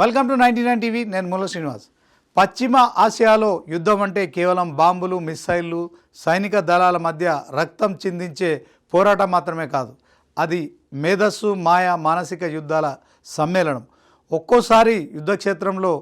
Welcome to 99 TV. నేను ముల్ల శ్రీనివాస్. పశ్చిమ ఆసియాలో యుద్ధం అంటే కేవలం బాంబులు, మిస్సైళ్ళు, సైనిక దళాల మధ్య రక్తం చిందించే పోరాటం మాత్రమే కాదు. అది మేధస్సు, మాయ, మానసిక యుద్ధాల సమ్మేళనం. ఒక్కోసారి యుద్ధక్షేత్రంలో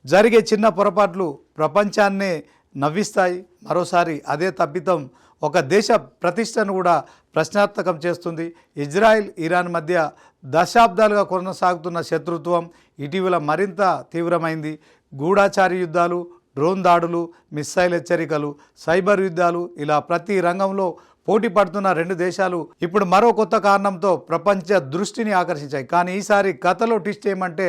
జరిగే చిన్న పొరపాట్లు ప్రపంచాన్నే నవ్విస్తాయి. మరోసారి అదే తప్పిదం ఒక దేశ ప్రతిష్టను కూడా ప్రశ్నార్థకం చేస్తుంది. ఇజ్రాయెల్, ఇరాన్ మధ్య దశాబ్దాలుగా కొనసాగుతున్న శత్రుత్వం ఇటీవల మరింత తీవ్రమైంది. గూఢాచారి యుద్ధాలు, డ్రోన్ దాడులు, మిస్సైల్ హెచ్చరికలు, సైబర్ యుద్ధాలు, ఇలా ప్రతి రంగంలో పోటీ పడుతున్న రెండు దేశాలు ఇప్పుడు మరో కొత్త కారణంతో ప్రపంచ దృష్టిని ఆకర్షించాయి. కానీ ఈసారి కథలో ట్విస్ట్ ఏమంటే,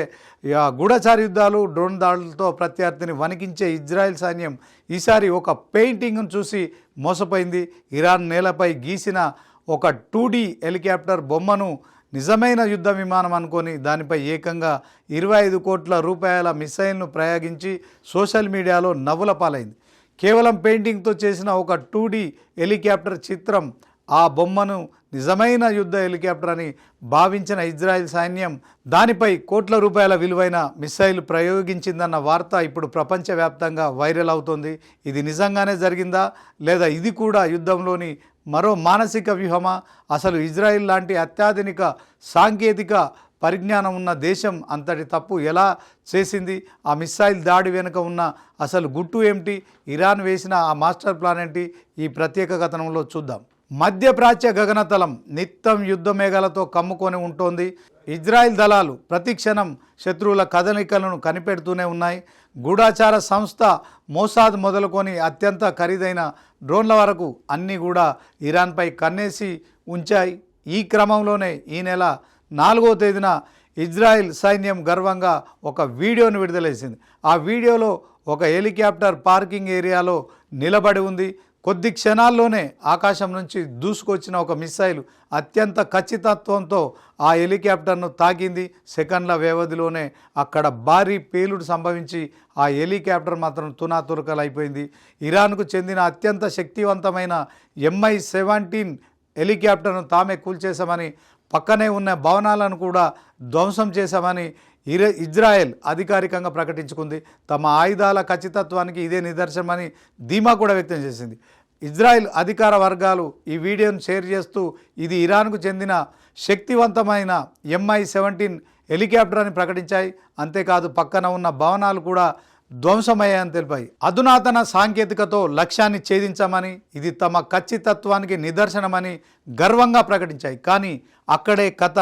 గూఢచారి యుద్ధాలు, డ్రోన్ దాడులతో ప్రత్యర్థిని వణికించే ఇజ్రాయెల్ సైన్యం ఈసారి ఒక పెయింటింగ్ను చూసి మోసపోయింది. ఇరాన్ నేలపై గీసిన ఒక 2D హెలికాప్టర్ బొమ్మను నిజమైన యుద్ధ విమానం అనుకొని దానిపై ఏకంగా 25 కోట్ల రూపాయల మిసైల్ను ప్రయోగించి సోషల్ మీడియాలో నవ్వుల పాలైంది. కేవలం పెయింటింగ్తో చేసిన ఒక 2D హెలికాప్టర్ చిత్రం ఆ బొమ్మను నిజమైన యుద్ధ హెలికాప్టర్ అని భావించిన ఇజ్రాయెల్ సైన్యం దానిపై కోట్ల రూపాయల విలువైన మిసైల్ ప్రయోగించిందన్న వార్త ఇప్పుడు ప్రపంచవ్యాప్తంగా వైరల్ అవుతోంది. ఇది నిజంగానే జరిగిందా, లేదా ఇది కూడా యుద్ధంలోని మరో మానసిక వ్యూహమా? అసలు ఇజ్రాయెల్ లాంటి అత్యాధునిక సాంకేతిక పరిజ్ఞానం ఉన్న దేశం అంతటి తప్పు ఎలా చేసింది? ఆ మిస్సైల్ దాడి వెనుక ఉన్న అసలు గుట్టు ఏమిటి? ఇరాన్ వేసిన ఆ మాస్టర్ ప్లాన్ ఏంటి? ఈ ప్రత్యేక కథనంలో చూద్దాం. మధ్యప్రాచ్య గగనతలం నిత్యం యుద్ధ మేఘాలతో కమ్ముకొని ఉంటోంది. ఇజ్రాయెల్ దళాలు ప్రతి క్షణం శత్రువుల కదలికలను కనిపెడుతూనే ఉన్నాయి. గూఢాచార సంస్థ మోసాద్ మొదలుకొని అత్యంత ఖరీదైన డ్రోన్ల వరకు అన్నీ కూడా ఇరాన్పై కన్నేసి ఉంచాయి. ఈ క్రమంలోనే ఈ నెల 4వ తేదీన ఇజ్రాయెల్ సైన్యం గర్వంగా ఒక వీడియోను విడుదలేసింది. ఆ వీడియోలో ఒక హెలికాప్టర్ పార్కింగ్ ఏరియాలో నిలబడి ఉంది. కొద్ది క్షణాల్లోనే ఆకాశం నుంచి దూసుకొచ్చిన ఒక మిసైల్ అత్యంత ఖచ్చితత్వంతో ఆ హెలికాప్టర్ను తాకింది. సెకండ్ల వ్యవధిలోనే అక్కడ భారీ పేలుడు సంభవించి ఆ హెలికాప్టర్ మాత్రం తునాతురకలైపోయింది. ఇరాన్కు చెందిన అత్యంత శక్తివంతమైన MI-17 హెలికాప్టర్ను తామే కూల్చేశామని, పక్కనే ఉన్న భవనాలను కూడా ధ్వంసం చేశామని ఇజ్రాయెల్ అధికారికంగా ప్రకటించుకుంది. తమ ఆయుధాల ఖచ్చితత్వానికి ఇదే నిదర్శనమని ధీమా కూడా వ్యక్తం చేసింది. ఇజ్రాయెల్ అధికార వర్గాలు ఈ వీడియోను షేర్ చేస్తూ ఇది ఇరాన్కు చెందిన శక్తివంతమైన MI-17 హెలికాప్టర్ అని ప్రకటించాయి. అంతేకాదు పక్కన ఉన్న భవనాలు కూడా ధ్వంసమయ్యాయని తెలిపాయి. అధునాతన సాంకేతికతో లక్ష్యాన్ని ఛేదించామని, ఇది తమ ఖచ్చితత్వానికి నిదర్శనమని గర్వంగా ప్రకటించాయి. కానీ అక్కడే కథ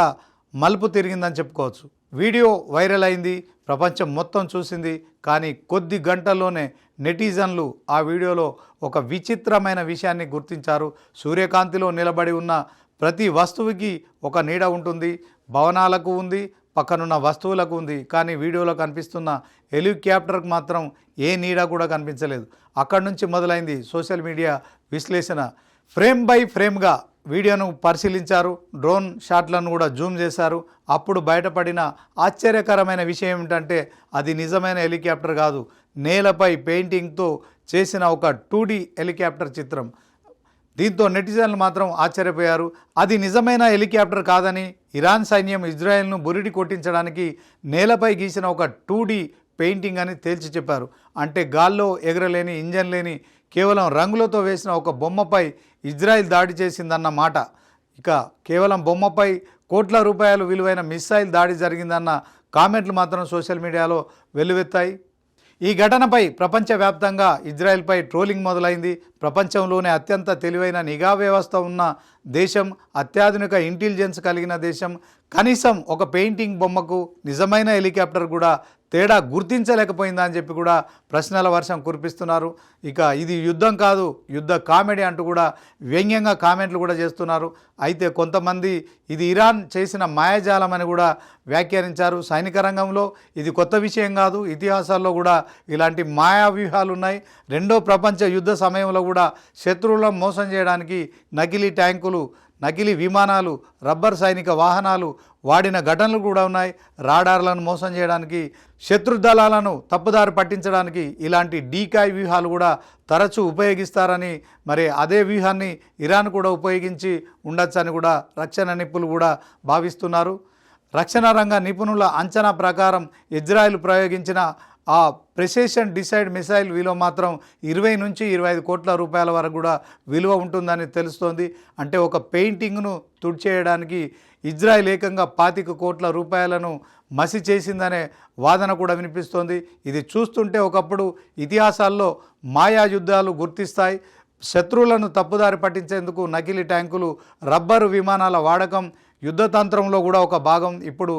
మలుపు తిరిగిందని చెప్పుకోవచ్చు. వీడియో వైరల్ అయింది, ప్రపంచం మొత్తం చూసింది. కానీ కొద్ది గంటల్లోనే నెటిజన్లు ఆ వీడియోలో ఒక విచిత్రమైన విషయాన్ని గుర్తించారు. సూర్యకాంతిలో నిలబడి ఉన్న ప్రతి వస్తువుకి ఒక నీడ ఉంటుంది. భవనాలకు ఉంది, పక్కనున్న వస్తువులకు ఉంది. కానీ వీడియోలో కనిపిస్తున్న హెలికాప్టర్కి మాత్రం ఏ నీడ కూడా కనిపించలేదు. అక్కడి నుంచి మొదలైంది సోషల్ మీడియా విశ్లేషణ. ఫ్రేమ్ బై ఫ్రేమ్గా వీడియోను పరిశీలించారు. డ్రోన్ షాట్లను కూడా జూమ్ చేశారు. అప్పుడు బయటపడిన ఆశ్చర్యకరమైన విషయం ఏమిటంటే, అది నిజమైన హెలికాప్టర్ కాదు, నేలపై పెయింటింగ్తో చేసిన ఒక 2D హెలికాప్టర్ చిత్రం. దీంతో నెటిజన్లు మాత్రం ఆశ్చర్యపోయారు. అది నిజమైన హెలికాప్టర్ కాదని, ఇరాన్ సైన్యం ఇజ్రాయెల్ను బురిడి కొట్టించడానికి నేలపై గీసిన ఒక 2D పెయింటింగ్ అని తేల్చి చెప్పారు. అంటే గాల్లో ఎగరలేని, ఇంజన్ లేని, కేవలం రంగులతో వేసిన ఒక బొమ్మపై ఇజ్రాయెల్ దాడి చేసిందన్న మాట. ఇక కేవలం బొమ్మపై కోట్ల రూపాయలు విలువైన మిస్సైల్ దాడి జరిగిందన్న కామెంట్లు మాత్రం సోషల్ మీడియాలో వెల్లువెత్తాయి. ఈ ఘటనపై ప్రపంచవ్యాప్తంగా ఇజ్రాయెల్పై ట్రోలింగ్ మొదలైంది. ప్రపంచంలోనే అత్యంత తెలివైన నిఘా వ్యవస్థ ఉన్న దేశం, అత్యాధునిక ఇంటెలిజెన్స్ కలిగిన దేశం, కనీసం ఒక పెయింటింగ్ బొమ్మకు నిజమైన హెలికాప్టర్ కూడా తేడా గుర్తించలేకపోయిందా అని చెప్పి కూడా ప్రశ్నల వర్షం కురిపిస్తున్నారు. ఇక ఇది యుద్ధం కాదు, యుద్ధ కామెడీ అంటూ కూడా వ్యంగ్యంగా కామెంట్లు కూడా చేస్తున్నారు. అయితే కొంతమంది ఇది ఇరాన్ చేసిన మాయాజాలం అని కూడా వ్యాఖ్యానించారు. సైనిక రంగంలో ఇది కొత్త విషయం కాదు, ఇతిహాసాల్లో కూడా ఇలాంటి మాయా వ్యూహాలు ఉన్నాయి. రెండో ప్రపంచ యుద్ధ సమయంలో కూడా శత్రువులను మోసం చేయడానికి నకిలీ ట్యాంకులు, నకిలీ విమానాలు, రబ్బర్ సైనిక వాహనాలు వాడిన ఘటనలు కూడా ఉన్నాయి. రాడార్లను మోసం చేయడానికి, శత్రు దళాలను తప్పుదారి పట్టించడానికి ఇలాంటి డీకాయ్ వ్యూహాలు కూడా తరచూ ఉపయోగిస్తారని, మరి అదే వ్యూహాన్ని ఇరాన్ కూడా ఉపయోగించి ఉండొచ్చని కూడా రక్షణ నిపుణులు కూడా భావిస్తున్నారు. రక్షణ రంగ నిపుణుల అంచనా ప్రకారం ఇజ్రాయెల్ ప్రయోగించిన ఆ ప్రెసిషన్ డిసైడ్ మిసైల్ విలువ మాత్రం 20 నుంచి 25 కోట్ల రూపాయల వరకు కూడా విలువ ఉంటుందని తెలుస్తోంది. అంటే ఒక పెయింటింగ్ను తుడిచేయడానికి ఇజ్రాయెల్ ఏకంగా 25 కోట్ల రూపాయలను మసి చేసిందనే వాదన కూడా వినిపిస్తోంది. ఇది చూస్తుంటే ఒకప్పుడు ఇతిహాసాల్లో మాయా యుద్ధాలు గుర్తిస్తాయి. శత్రువులను తప్పుదారి పట్టించేందుకు నకిలీ ట్యాంకులు, రబ్బరు విమానాల వాడకం యుద్ధతంత్రంలో కూడా ఒక భాగం. ఇప్పుడు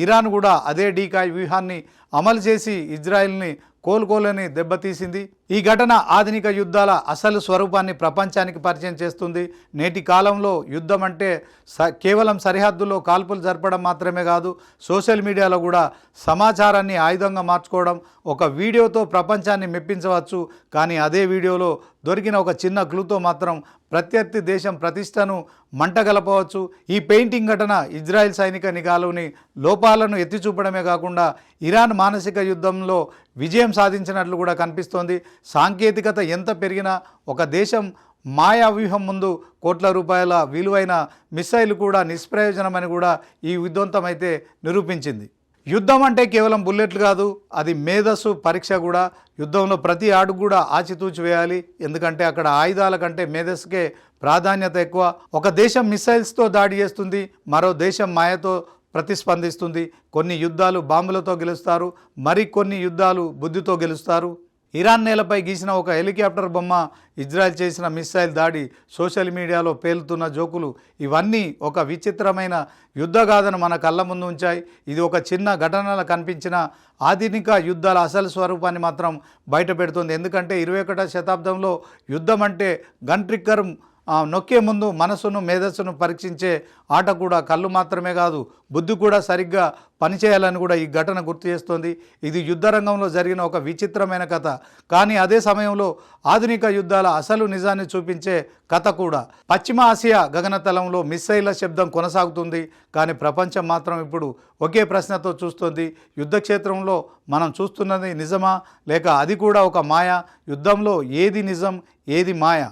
ఇరాన్ కూడా అదే డీకాయ్ వ్యూహాన్ని అమలు చేసి ఇజ్రాయెల్ని కోలుకోలేని దెబ్బతీసింది. ఈ ఘటన ఆధునిక యుద్ధాల అసలు స్వరూపాన్ని ప్రపంచానికి పరిచయం చేస్తుంది. నేటి కాలంలో యుద్ధం అంటే కేవలం సరిహద్దులో కాల్పులు జరపడం మాత్రమే కాదు, సోషల్ మీడియాలో కూడా సమాచారాన్ని ఆయుధంగా మార్చుకోవడం. ఒక వీడియోతో ప్రపంచాన్ని మెప్పించవచ్చు, కానీ అదే వీడియోలో దొరికిన ఒక చిన్న క్లూతో మాత్రం ప్రత్యర్థి దేశం ప్రతిష్టను మంటగలపవచ్చు. ఈ పెయింటింగ్ ఘటన ఇజ్రాయెల్ సైనిక నిఘాలోని లోపాలను ఎత్తిచూపడమే కాకుండా ఇరాన్ మానసిక యుద్ధంలో విజయం సాధించినట్లు కూడా కనిపిస్తోంది. సాంకేతికత ఎంత పెరిగినా ఒక దేశం మాయా వ్యూహం ముందు కోట్ల రూపాయల విలువైన మిసైల్ కూడా నిష్ప్రయోజనమని కూడా ఈ ఉదంతం అయితే నిరూపించింది. యుద్ధం అంటే కేవలం బుల్లెట్లు కాదు, అది మేధస్సు పరీక్ష కూడా. యుద్ధంలో ప్రతి అడుగు కూడా ఆచితూచి వేయాలి, ఎందుకంటే అక్కడ ఆయుధాల కంటే మేధస్సుకే ప్రాధాన్యత ఎక్కువ. ఒక దేశం మిసైల్స్తో దాడి చేస్తుంది, మరో దేశం మాయతో ప్రతిస్పందిస్తుంది. కొన్ని యుద్ధాలు బాంబులతో గెలుస్తారు, మరికొన్ని యుద్ధాలు బుద్ధితో గెలుస్తారు. ఇరాన్ నేలపై గీసిన ఒక హెలికాప్టర్ బొమ్మ, ఇజ్రాయెల్ చేసిన మిస్సైల్ దాడి, సోషల్ మీడియాలో పేలుతున్న జోకులు, ఇవన్నీ ఒక విచిత్రమైన యుద్ధగాథను మన కళ్ళ ముందు ఉంచాయి. ఇది ఒక చిన్న ఘటనలా కనిపించిన ఆధునిక యుద్ధాల అసలు స్వరూపాన్ని మాత్రం బయట పెడుతుంది. ఎందుకంటే 21వ శతాబ్దంలో యుద్ధం అంటే గన్ ట్రిగ్గర్ నొక్కే ముందు మనసును మేధస్సును పరీక్షించే ఆట కూడా. కళ్ళు మాత్రమే కాదు, బుద్ధి కూడా సరిగ్గా పనిచేయాలని కూడా ఈ ఘటన గుర్తు చేస్తోంది. ఇది యుద్ధ రంగంలో జరిగిన ఒక విచిత్రమైన కథ, కానీ అదే సమయంలో ఆధునిక యుద్ధాల అసలు నిజాన్ని చూపించే కథ కూడా. పశ్చిమ ఆసియా గగనతలంలో మిస్సైళ్ల శబ్దం కొనసాగుతుంది, కానీ ప్రపంచం మాత్రం ఇప్పుడు ఒకే ప్రశ్నతో చూస్తోంది. యుద్ధక్షేత్రంలో మనం చూస్తున్నది నిజమా, లేక అది కూడా ఒక మాయ? యుద్ధంలో ఏది నిజం, ఏది మాయ?